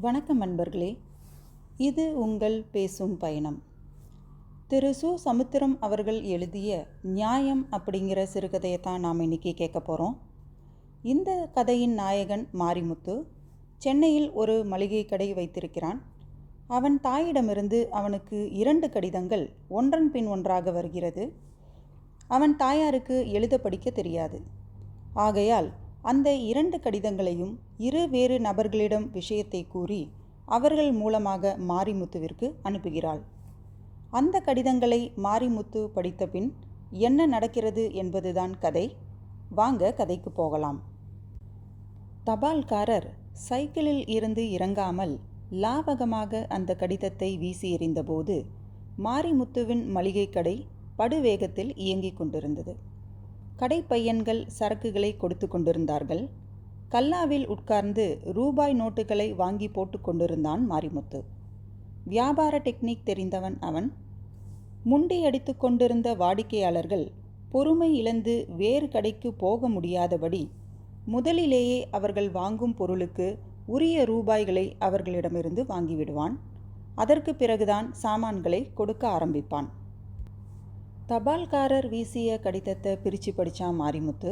வணக்கம் நண்பர்களே, இது உங்கள் பேசும் பயணம். திரு சு. சமுத்திரம் அவர்கள் எழுதிய நியாயம் அப்படிங்கிற சிறுகதையை தான் நாம் இன்றைக்கி கேட்க போகிறோம். இந்த கதையின் நாயகன் மாரிமுத்து சென்னையில் ஒரு மளிகை கடை வைத்திருக்கிறான். அவன் தாயிடமிருந்து அவனுக்கு 2 கடிதங்கள் ஒன்றன் பின் ஒன்றாக வருகிறது. அவன் தாயாருக்கு எழுத படிக்க தெரியாது. ஆகையால் அந்த 2 கடிதங்களையும் வேறு நபர்களிடம் விஷயத்தை கூறி அவர்கள் மூலமாக மாரிமுத்துவிற்கு அனுப்புகிறாள். அந்த கடிதங்களை மாரிமுத்து படித்த பின் என்ன நடக்கிறது என்பதுதான் கதை. வாங்க கதைக்கு போகலாம். தபால்காரர் சைக்கிளில் இருந்து இறங்காமல் லாவகமாக அந்த கடிதத்தை வீசி எறிந்தபோது மாரிமுத்துவின் மளிகை கடை படுவேகத்தில் இயங்கிக் கொண்டிருந்தது. கடைப்பையன்கள் சரக்குகளை கொடுத்து கொண்டிருந்தார்கள். கல்லாவில் உட்கார்ந்து ரூபாய் நோட்டுகளை வாங்கி போட்டு கொண்டிருந்தான் மாரிமுத்து. வியாபார டெக்னிக் தெரிந்தவன் அவன். முண்டி அடித்து கொண்டிருந்த வாடிக்கையாளர்கள் பொறுமை இழந்து வேறு கடைக்கு போக முடியாதபடி முதலிலேயே அவர்கள் வாங்கும் பொருளுக்கு உரிய ரூபாய்களை அவர்களிடமிருந்து வாங்கிவிடுவான். அதற்கு பிறகுதான் சாமான்களை கொடுக்க ஆரம்பிப்பான். தபால்காரர் வீசிய கடிதத்தை பிரித்து படித்தான் மாரிமுத்து.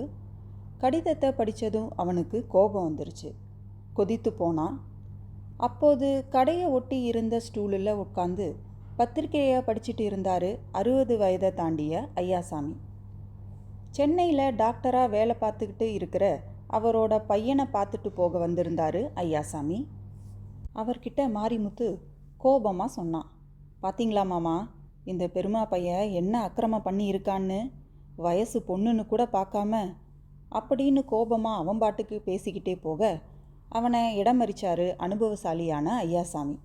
கடிதத்தை படித்ததும் அவனுக்கு கோபம் வந்துருச்சு. கொதித்து போனான். அப்போது கடையை ஒட்டி இருந்த ஸ்டூலில் உட்காந்து பத்திரிகையை படிச்சுட்டு இருந்தார் 60 வயதை தாண்டிய ஐயாசாமி. சென்னையில் டாக்டராக வேலை பார்த்துக்கிட்டு இருக்கிற அவரோட பையனை பார்த்துட்டு போக வந்திருந்தார் ஐயாசாமி. அவர்கிட்ட மாரிமுத்து கோபமாக சொன்னான், "பார்த்தீங்களா மாமா, இந்த பெருமா பையன் என்ன அக்கிரமம் பண்ணி இருக்கான்னு, வயசு பொண்ணுன்னு கூட பார்க்காம" அப்படின்னு கோபமாக அவன் பாட்டுக்கு பேசிக்கிட்டே போக அவனை இடமறிச்சாரு அனுபவசாலியான ஐயாசாமி.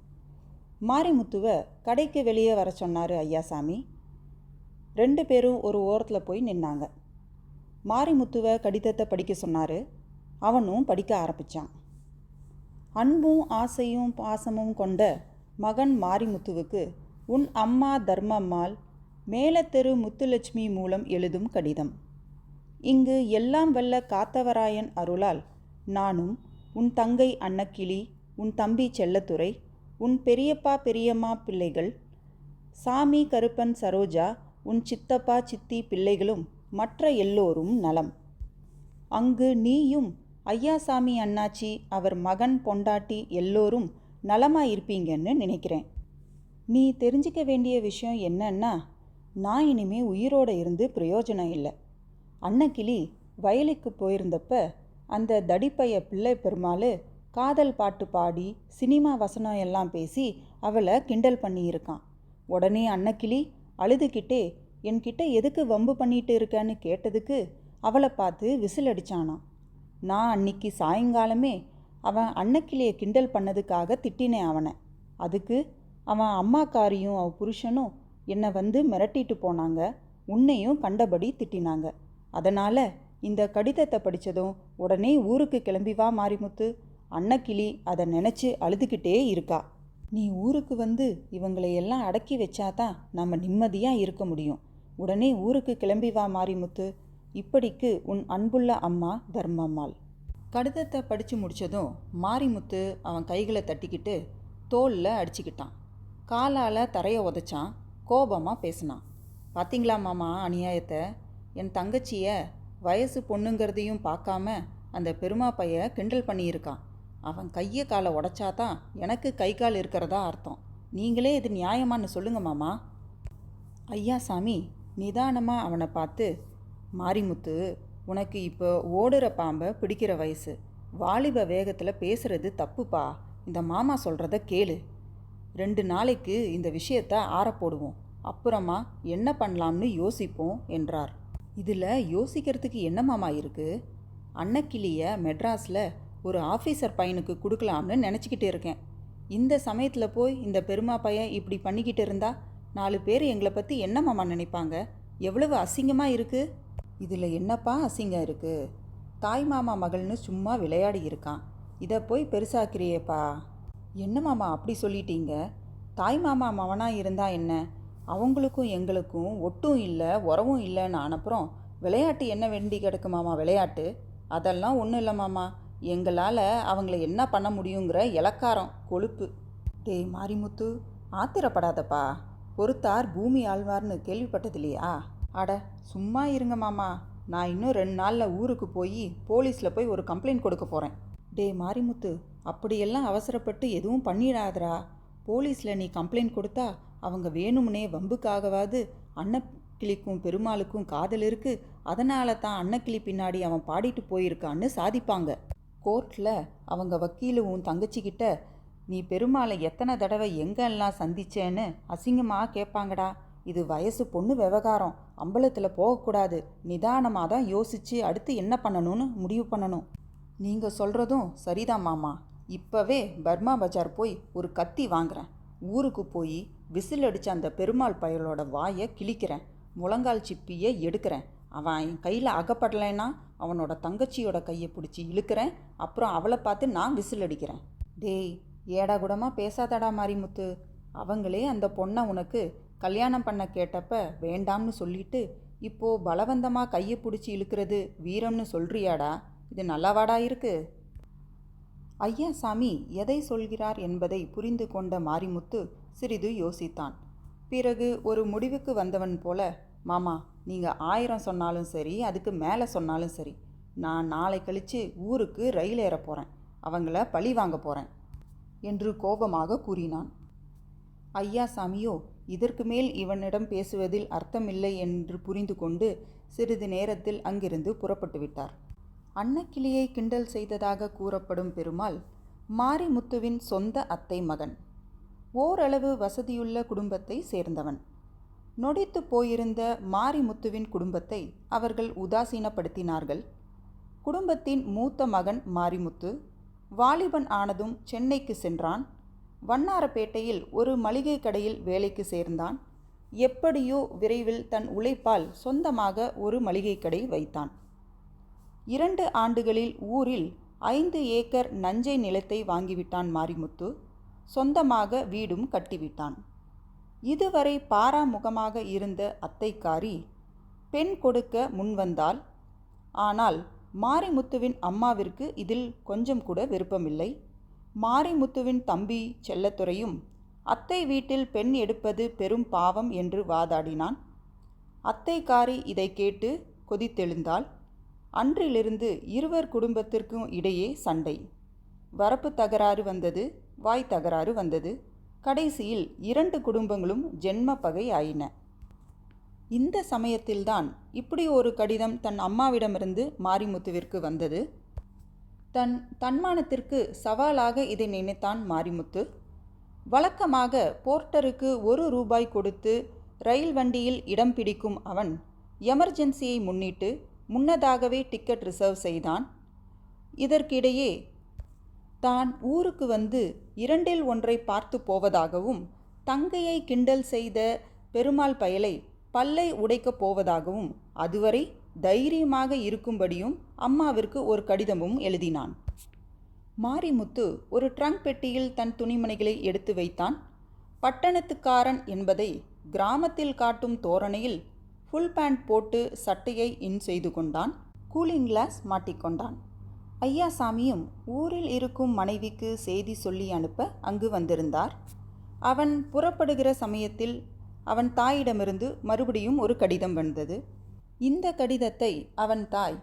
மாரிமுத்துவை கடைக்கு வெளியே வர சொன்னார் ஐயாசாமி. 2 பேரும் ஒரு ஓரத்தில் போய் நின்னாங்க. மாரிமுத்துவை கடிதத்தை படிக்க சொன்னார். அவனும் படிக்க ஆரம்பித்தான். அன்பும் ஆசையும் பாசமும் கொண்ட மகன் மாரிமுத்துவுக்கு உன் அம்மா தர்மம்மாள் மேலத்தெரு முத்துலட்சுமி மூலம் எழுதும் கடிதம். இங்கு எல்லாம் வல்ல காத்தவராயன் அருளால் நானும் உன் தங்கை அன்னக்கிளி, உன் தம்பி செல்லத்துறை, உன் பெரியப்பா பெரியம்மா பிள்ளைகள், சாமி கருப்பன் சரோஜா, உன் சித்தப்பா சித்தி பிள்ளைகளும் மற்ற எல்லோரும் நலம். அங்கு நீயும் ஐயாசாமி அண்ணாச்சி அவர் மகன் பொண்டாட்டி எல்லோரும் நலமாயிருப்பீங்கன்னு நினைக்கிறேன். நீ தெரிஞ்சிக்க வேண்டிய விஷயம் என்னன்னா, நான் இனிமே உயிரோடு இருந்து பிரயோஜனம் இல்லை. அன்னக்கிளி வயலுக்கு போயிருந்தப்ப அந்த தடிப்பைய பிள்ளை பெருமாள் காதல் பாட்டு பாடி சினிமா வசனம் எல்லாம் பேசி அவளை கிண்டல் பண்ணியிருக்கான். உடனே அன்னக்கிளி அழுதுகிட்டே என்கிட்ட எதுக்கு வம்பு பண்ணிட்டு இருக்கேன்னு கேட்டதுக்கு அவளை பார்த்து விசில் அடித்தானான். நான் அன்னைக்கு சாயங்காலமே அவன் அன்னக்கிளியை கிண்டல் பண்ணதுக்காக திட்டினேன் அவனை. அதுக்கு அவன் அம்மாக்காரியும் அவ புருஷனும் என்னை வந்து மிரட்டிட்டு போனாங்க. உன்னையும் கண்டபடி திட்டினாங்க. அதனால் இந்த கடிதத்தை படித்ததும் உடனே ஊருக்கு கிளம்பி வா மாரிமுத்து. அன்னக்கிளி அதை நினச்சி அழுதுகிட்டே இருக்கா. நீ ஊருக்கு வந்து இவங்களையெல்லாம் அடக்கி வச்சாதான் நம்ம நிம்மதியாக இருக்க முடியும். உடனே ஊருக்கு கிளம்பி வா மாரிமுத்து. இப்படிக்கு உன் அன்புள்ள அம்மா தர்மம்மாள். கடிதத்தை படித்து முடித்ததும் மாரிமுத்து அவன் கைகளை தட்டிக்கிட்டு தோளில் அடிச்சுக்கிட்டான். காலால் தரையை உதைச்சான். கோபமாக பேசினான். "பார்த்தீங்களா மாமா அநியாயத்தை? என் தங்கச்சியை வயசு பொண்ணுங்கிறதையும் பார்க்காம அந்த பெருமா பைய கிண்டல் பண்ணியிருக்கான். அவன் கையை காலை உடைச்சாதான் எனக்கு கை கால் இருக்கிறதா அர்த்தம். நீங்களே இது நியாயமானு சொல்லுங்க மாமா." ஐயாசாமி நிதானமாக அவனை பார்த்து, "மாரிமுத்து, உனக்கு இப்போ ஓடுற பாம்பை பிடிக்கிற வயசு. வாலிப வேகத்தில் பேசுகிறது தப்புப்பா. இந்த மாமா சொல்கிறத கேளு. 2 நாளைக்கு இந்த விஷயத்தை ஆறப்போடுவோம். அப்புறமா என்ன பண்ணலாம்னு யோசிப்போம்" என்றார். இதில் யோசிக்கிறதுக்கு என்ன மாமா இருக்குது? அன்னக்கிளியை மெட்ராஸில் ஒரு ஆஃபீஸர் பையனுக்கு கொடுக்கலாம்னு நினச்சிக்கிட்டு இருக்கேன். இந்த சமயத்தில் போய் இந்த பெருமா பையன் இப்படி பண்ணிக்கிட்டு இருந்தா 4 பேர் எங்களை பற்றி என்ன மாமா நினைப்பாங்க? எவ்வளவு அசிங்கமாக இருக்குது. இதில் என்னப்பா அசிங்கம் இருக்குது? தாய் மாமா மகள்னு சும்மா விளையாடி இருக்கான். இதை போய் பெருசாக்கிறியேப்பா. என்ன மாமா அப்படி சொல்லிட்டீங்க? தாய் மாமா மவனாக இருந்தால் என்ன? அவங்களுக்கும் எங்களுக்கும் ஒட்டும் இல்லை உறவும் இல்லைன்னு அனுப்புகிறோம். விளையாட்டு என்ன வேண்டி கிடக்கு மாமா? விளையாட்டு அதெல்லாம் ஒன்றும் இல்லை மாமா. எங்களால் அவங்கள என்ன பண்ண முடியுங்கிற இலக்காரம் கொழுப்பு. டேய் மாரிமுத்து, ஆத்திரப்படாதப்பா. பொறுத்தார் பூமி ஆழ்வார்னு கேள்விப்பட்டதில்லையா? அட சும்மா இருங்க மாமா, நான் இன்னும் 2 நாளில் ஊருக்கு போய் போலீஸில் போய் ஒரு கம்ப்ளைண்ட் கொடுக்க போகிறேன். டே மாரிமுத்து, அப்படியெல்லாம் அவசரப்பட்டு எதுவும் பண்ணிடாதரா. போலீஸில் நீ கம்ப்ளைண்ட் கொடுத்தா அவங்க வேணும்னே வம்புக்காகவாது அன்னக்கிளிக்கும் பெருமாளுக்கும் காதல் இருக்குது, அதனால தான் அன்னக்கிளி பின்னாடி அவன் பாடிட்டு போயிருக்கான்னு சாதிப்பாங்க. கோர்ட்டில் அவங்க வக்கீலு உன் தங்கச்சிக்கிட்ட நீ பெருமாளை எத்தனை தடவை எங்கெல்லாம் சந்திச்சேன்னு அசிங்கமாக கேட்பாங்கடா. இது வயசு பொண்ணு விவகாரம், அம்பலத்தில் போகக்கூடாது. நிதானமாக தான் யோசித்து அடுத்து என்ன பண்ணணும்னு முடிவு பண்ணணும். நீங்கள் சொல்கிறதும் சரிதான் மாமா. இப்போவே பர்மா பஜார் போய் ஒரு கத்தி வாங்குறேன். ஊருக்கு போய் விசில் அடித்த அந்த பெருமாள் பயலோட வாயை கிழிக்கிறேன். முழங்கால் சிப்பியை எடுக்கிறேன். அவன் என் கையில் அகப்படலைன்னா அவனோட தங்கச்சியோட கையை பிடிச்சி இழுக்கிறேன். அப்புறம் அவளை பார்த்து நான் விசில் அடிக்கிறேன். டேய் ஏடா கூடமாக பேசாதடா மாரிமுத்து. அவங்களே அந்த பொண்ணை உனக்கு கல்யாணம் பண்ண கேட்டப்ப வேண்டாம்னு சொல்லிட்டு இப்போது பலவந்தமாக கையை பிடிச்சி இழுக்கிறது வீரம்னு சொல்கிறியாடா? இது நல்லாவாடா இருக்கு? ஐயா சாமி எதை சொல்கிறார் என்பதை புரிந்து கொண்ட மாரிமுத்து சிறிது யோசித்தான். பிறகு ஒரு முடிவுக்கு வந்தவன் போல, மாமா நீங்கள் 1000 சொன்னாலும் சரி, அதுக்கு மேலே சொன்னாலும் சரி, நான் நாளை கழித்து ஊருக்கு ரயில் ஏற போகிறேன். அவங்கள பழி வாங்க போகிறேன் என்று கோபமாக கூறினான். ஐயா சாமியோ இதற்கு மேல் இவனிடம் பேசுவதில் அர்த்தமில்லை என்று புரிந்து கொண்டு சிறிது நேரத்தில் அங்கிருந்து புறப்பட்டு விட்டார். அன்னக்கிளியை கிண்டல் செய்ததாக கூறப்படும் பெருமாள் மாரிமுத்துவின் சொந்த அத்தை மகன். ஓரளவு வசதியுள்ள குடும்பத்தை சேர்ந்தவன். நொடித்து போயிருந்த மாரிமுத்துவின் குடும்பத்தை அவர்கள் உதாசீனப்படுத்தினார்கள். குடும்பத்தின் மூத்த மகன் மாரிமுத்து வாலிபன் ஆனதும் சென்னைக்கு சென்றான். வண்ணாரப்பேட்டையில் ஒரு மளிகை கடையில் வேலைக்கு சேர்ந்தான். எப்படியோ விரைவில் தன் உழைப்பால் சொந்தமாக ஒரு மளிகை கடை வைத்தான். 2 ஆண்டுகளில் ஊரில் 5 ஏக்கர் நஞ்சை நிலத்தை வாங்கிவிட்டான் மாரிமுத்து. சொந்தமாக வீடும் கட்டிவிட்டான். இதுவரை பாராமுகமாக இருந்த அத்தைக்காரி பெண் கொடுக்க முன்வந்தாள். ஆனால் மாரிமுத்துவின் அம்மாவிற்கு இதில் கொஞ்சம் கூட விருப்பமில்லை. மாரிமுத்துவின் தம்பி செல்லத்துறையும் அத்தை வீட்டில் பெண் எடுப்பது பெரும் பாவம் என்று வாதாடினான். அத்தைக்காரி இதை கேட்டு கொதித்தெழுந்தாள். அன்றிலிருந்து இருவர் குடும்பத்திற்கும் இடையே சண்டை. வரப்பு தகராறு வந்தது, வாய் தகராறு வந்தது. கடைசியில் 2 குடும்பங்களும் ஜென்ம பகை ஆயின. இந்த சமயத்தில்தான் இப்படி ஒரு கடிதம் தன் அம்மாவிடமிருந்து மாரிமுத்துவிற்கு வந்தது. தன் தன்மானத்திற்கு சவாலாக இதை நினைத்தான் மாரிமுத்து. வழக்கமாக போர்ட்டருக்கு 1 ரூபாய் கொடுத்து ரயில் வண்டியில் இடம் பிடிக்கும் அவன் எமர்ஜென்சியை முன்னிட்டு முன்னதாகவே டிக்கெட் ரிசர்வ் செய்தான். இதற்கிடையே தான் ஊருக்கு வந்து 2இல் 1 பார்த்து போவதாகவும் தங்கையை கிண்டல் செய்த பெருமாள் பயலை பல்லை உடைக்கப் போவதாகவும் அதுவரை தைரியமாக இருக்கும்படியும் அம்மாவிற்கு ஒரு கடிதமும் எழுதினான். மாரிமுத்து ஒரு ட்ரங்க் பெட்டியில் தன் துணிமணிகளை எடுத்து வைத்தான். பட்டணத்துக்காரன் என்பதை கிராமத்தில் காட்டும் தோரணையில் ஃபுல் பேண்ட் போட்டு சட்டையை இன் செய்து கொண்டான். கூலிங் கிளாஸ் மாட்டிக்கொண்டான். ஐயா சாமியும் ஊரில் இருக்கும் மனைவிக்கு செய்தி சொல்லி அனுப்ப அங்கு வந்திருந்தார். அவன் புறப்படுகிற சமயத்தில் அவன் தாயிடமிருந்து மறுபடியும் ஒரு கடிதம் வந்தது. இந்த கடிதத்தை அவன் தாய்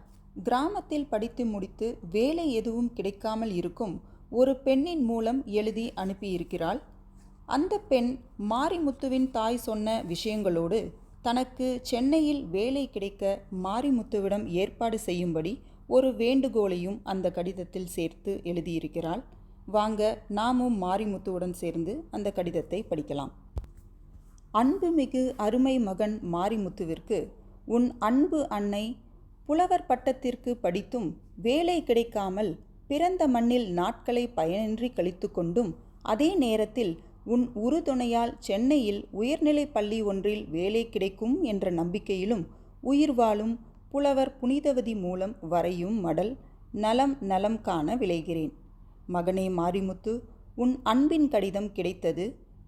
கிராமத்தில் படித்து முடித்து வேலை எதுவும் கிடைக்காமல் இருக்கும் ஒரு பெண்ணின் மூலம் எழுதி அனுப்பியிருக்கிறாள். அந்த பெண் மாரிமுத்துவின் தாய் சொன்ன விஷயங்களோடு தனக்கு சென்னையில் வேலை கிடைக்க மாரிமுத்துவிடம் ஏற்பாடு செய்யும்படி ஒரு வேண்டுகோளையும் அந்த கடிதத்தில் சேர்த்து எழுதியிருக்கிறாள். வாங்க நாமும் மாரிமுத்துவுடன் சேர்ந்து அந்த கடிதத்தை படிக்கலாம். அன்புமிகு அருமை மகன் மாரிமுத்துவிற்கு உன் அன்பு அன்னை புலவர் பட்டத்திற்கு படித்தும் வேலை கிடைக்காமல் பிறந்த மண்ணில் நாட்களை பயனின்றி கழித்து கொண்டும் அதே நேரத்தில் உன் உறுதுணையால் சென்னையில் உயர்நிலை பள்ளி ஒன்றில் வேலை கிடைக்கும் என்ற நம்பிக்கையிலும் உயிர் வாழும் புலவர் புனிதவதி மூலம் வரையும் மடல் நலம் நலம் காண விளைகிறேன். மகனே மாரிமுத்து, உன் அன்பின் கடிதம் கிடைத்தது.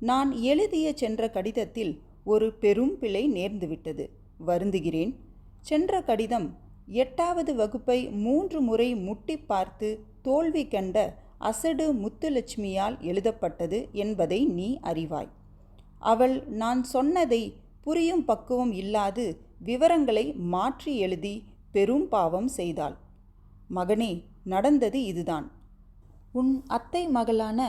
நான் எழுதிய சென்ற கடிதத்தில் ஒரு பெரும் பிழை நேர்ந்துவிட்டது. வருந்துகிறேன். சென்ற கடிதம் 8வது வகுப்பை 3 முறை முட்டி பார்த்து தோல்வி கண்ட அசடு முத்துலட்சுமியால் எழுதப்பட்டது என்பதை நீ அறிவாய். அவள் நான் சொன்னதை புரியும் பக்குவம் இல்லாது விவரங்களை மாற்றி எழுதி பெரும் பாவம் செய்தாள். மகனே, நடந்தது இதுதான். உன் அத்தை மகளான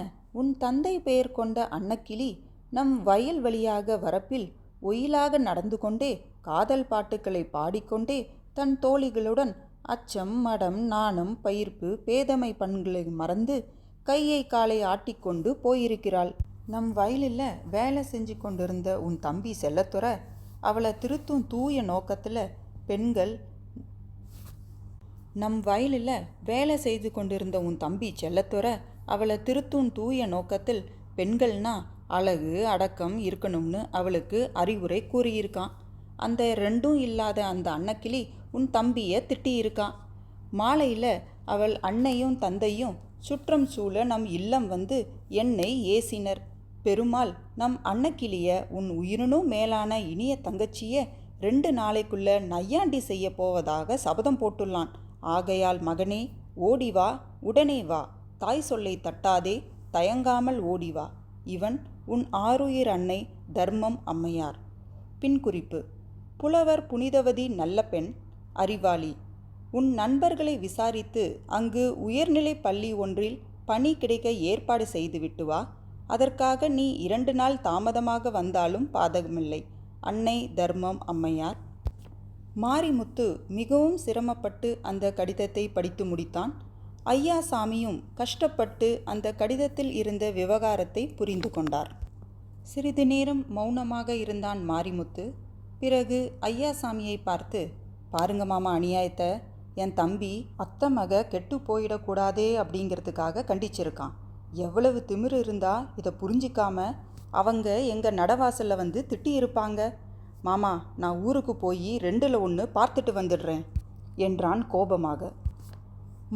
உன் தந்தை பெயர் கொண்ட அன்னக்கிளி நம் வயல் வழியாக வரப்பில் ஒயிலாக நடந்து கொண்டே காதல் பாட்டுக்களை பாடிக்கொண்டே தன் தோழிகளுடன் அச்சம், மடம், நாணம், பயிர்ப்பு, பேதமை பண்களை மறந்து கையை காலை ஆட்டிக்கொண்டு போயிருக்கிறாள். நம் வயலில் வேலை செஞ்சு கொண்டிருந்த உன் தம்பி செல்லத்துறை அவளை திருத்தும் தூய நோக்கத்தில் பெண்கள் நம் வயலில் வேலை செய்து கொண்டிருந்த உன் தம்பி செல்லத்துறை அவளை திருத்தும் தூய நோக்கத்தில் பெண்கள்னா அழகு, அடக்கம் இருக்கணும்னு அவளுக்கு அறிவுரை கூறியிருக்கான். அந்த ரெண்டும் இல்லாத அந்த அன்னக்கிளி உன் தம்பியை திட்டியிருக்கான். மாலையில் அவள் அன்னையும் தந்தையும் சுற்றம் சூழ நம் இல்லம் வந்து என்னை ஏசினர். பெருமாள் நம் அன்னக்கிளிய உன் உயிரினும் மேலான இனிய தங்கச்சிய 2 நாளைக்குள்ள நையாண்டி செய்ய போவதாக சபதம் போட்டுள்ளான். ஆகையால் மகனே, ஓடிவா, உடனே வா, தாய் சொல்லை தட்டாதே, தயங்காமல் ஓடிவா. இவன் உன் ஆருயிர் அன்னை தர்மம் அம்மையார். பின்குறிப்பு: புலவர் புனிதவதி நல்ல பெண், அறிவாளி. உன் நண்பர்களை விசாரித்து அங்கு உயர்நிலை பள்ளி ஒன்றில் பணி கிடைக்க ஏற்பாடு செய்துவிட்டு வா. அதற்காக நீ 2 நாள் தாமதமாக வந்தாலும் பாதகமில்லை. அன்னை தர்மம் அம்மையார். மாரிமுத்து மிகவும் சிரமப்பட்டு அந்த கடிதத்தை படித்து முடித்தான். ஐயாசாமியும் கஷ்டப்பட்டு அந்த கடிதத்தில் இருந்த விவகாரத்தை புரிந்து கொண்டார். சிறிது நேரம் மௌனமாக இருந்தான் மாரிமுத்து. பிறகு ஐயாசாமியை பார்த்து, பாருங்க மாமா, அநியாயத்தை என் தம்பி அத்தை மக கெட்டு போயிடக்கூடாதே அப்படிங்கிறதுக்காக கண்டிச்சிருக்கான். எவ்வளவு திமிரு இருந்தா இதை புரிஞ்சிக்காம அவங்க எங்கள் நடவாசலில் வந்து திட்டியிருப்பாங்க. மாமா, நான் ஊருக்கு போய் 2ல் 1 பார்த்துட்டு வந்துடுறேன் என்றான் கோபமாக.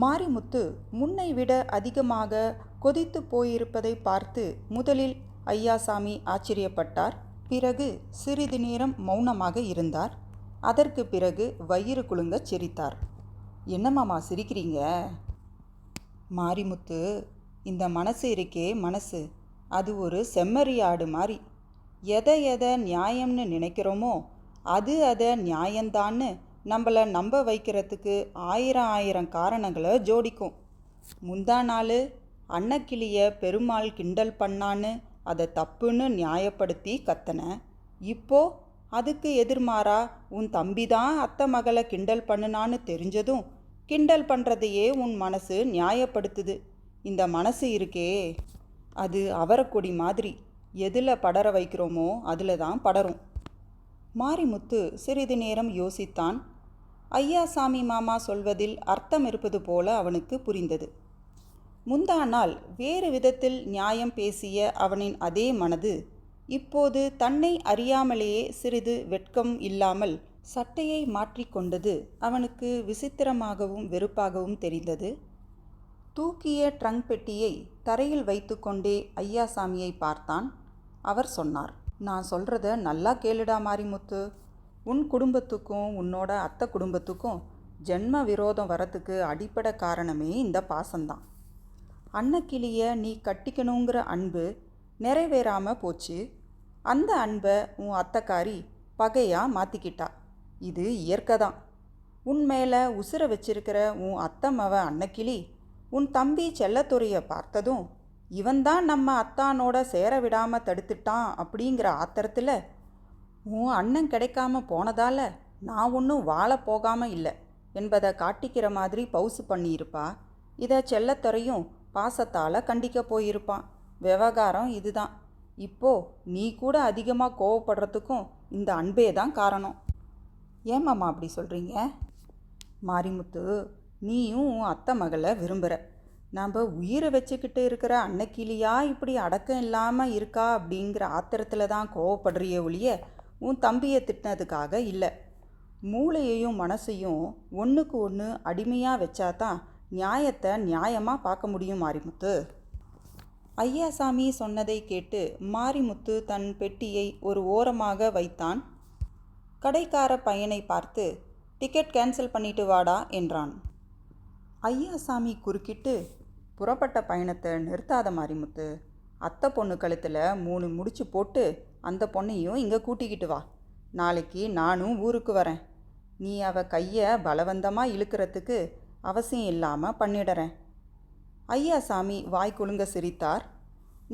மாரிமுத்து முன்னை விட அதிகமாக கொதித்து போயிருப்பதை பார்த்து முதலில் ஐயாசாமி ஆச்சரியப்பட்டார். பிறகு சிறிது நேரம் மௌனமாக இருந்தார். அதற்கு பிறகு வயிறு குலுங்க சிரித்தார். என்ன மாமா சிரிக்கிறீங்க? மாரிமுத்து, இந்த மனசு இருக்கே மனசு, அது ஒரு செம்மறியாடு மாதிரி. எதை நியாயம்னு நினைக்கிறோமோ அதை நியாயந்தான்னு நம்மளை நம்ப வைக்கிறதுக்கு 1000 காரணங்களை ஜோடிக்கும். முந்தா நாள் அன்னக்கிளிய பெருமாள் கிண்டல் பண்ணான்னு அதை தப்புன்னு நியாயப்படுத்தி கத்தன. இப்போ அதுக்கு எதிர்மாறா உன் தம்பி தான் அத்தை மகளை கிண்டல் பண்ணுனான்னு தெரிஞ்சதும் கிண்டல் பண்ணுறதையே உன் மனசு நியாயப்படுத்துது. இந்த மனசு இருக்கே, அது அவரக்கொடி மாதிரி. எதில் படர வைக்கிறோமோ அதில் தான் படரும். மாரிமுத்து சிறிது நேரம் யோசித்தான். ஐயாசாமி மாமா சொல்வதில் அர்த்தம் இருப்பது போல அவனுக்கு புரிந்தது. முந்தா நாள் வேறு விதத்தில் நியாயம் பேசிய அவனின் அதே மனது இப்போது தன்னை அறியாமலேயே சிறிது வெட்கம் இல்லாமல் சட்டையை மாற்றிக்கொண்டது அவனுக்கு விசித்திரமாகவும் வெறுப்பாகவும் தெரிந்தது. தூக்கிய ட்ரங்க் பெட்டியை தரையில் வைத்து கொண்டே ஐயாசாமியை பார்த்தான். அவர் சொன்னார், நான் சொல்கிறத நல்லா கேளுடா மாரிமுத்து. உன் குடும்பத்துக்கும் உன்னோட அத்தை குடும்பத்துக்கும் ஜென்ம விரோதம் வரத்துக்கு அடிப்படை காரணமே இந்த பாசம்தான். அன்னக்கிளிய நீ கட்டிக்கணுங்கிற அன்பு நிறைவேறாமல் போச்சு. அந்த அன்பை உன் அத்தைக்காரி பகையாக மாற்றிக்கிட்டா. இது இயற்கை தான். உன் மேலே உசுர வச்சிருக்கிற உன் அத்தை மவ அன்னக்கிளி உன் தம்பி செல்லத்துறையை பார்த்ததும் இவன்தான் நம்ம அத்தானோட சேர விடாமல் தடுத்துட்டான் அப்படிங்கிற ஆத்திரத்தில் உன் அண்ணன் கிடைக்காம போனதால் நான் ஒன்றும் வாழ போகாமல் இல்லை என்பதை காட்டிக்கிற மாதிரி பவுசு பண்ணியிருப்பா. இதை செல்லத்துறையும் பாசத்தால் கண்டிக்க போயிருப்பான். விவகாரம் இதுதான். இப்போ நீ கூட அதிகமாக கோவப்படுறதுக்கும் இந்த அன்பே தான் காரணம். ஏமாம்மா அப்படி சொல்கிறீங்க? மாரிமுத்து, நீயும் உன் அத்தை மகளை விரும்புகிற. நாம் உயிரை வச்சுக்கிட்டு இருக்கிற அன்னக்கிளியா இப்படி அடக்கம் இல்லாமல் இருக்கா அப்படிங்கிற ஆத்திரத்தில் தான் கோவப்படுறிய ஒழிய உன் தம்பியை திட்டினதுக்காக இல்லை. மூளையையும் மனசையும் ஒன்றுக்கு ஒன்று அடிமையாக வச்சாதான் நியாயத்தை நியாயமாக பார்க்க முடியும் மாரிமுத்து. ஐயாசாமி சொன்னதை கேட்டு மாரிமுத்து தன் பெட்டியை ஒரு ஓரமாக வைத்தான். கடைக்கார பையனை பார்த்து, டிக்கெட் கேன்சல் பண்ணிட்டு வாடா என்றான். ஐயாசாமி குறுக்கிட்டு, புறப்பட்ட பயணத்தை நிறுத்தாத மாரிமுத்து. அத்தை பொண்ணு கழுத்தில் 3 முடிச்சு போட்டு அந்த பொண்ணையும் இங்கே கூட்டிக்கிட்டு வா. நாளைக்கு நானும் ஊருக்கு வரேன். நீ அவ கையை பலவந்தமாக இழுக்கிறதுக்கு அவசியம் இல்லாமல் பண்ணிடுறேன். ஐயாசாமி வாய் குலுங்க சிரித்தார்.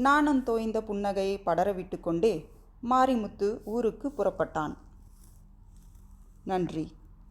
நாணம் தோய்ந்த புன்னகையை படர விட்டு கொண்டே மாரிமுத்து ஊருக்கு புறப்பட்டான். நன்றி.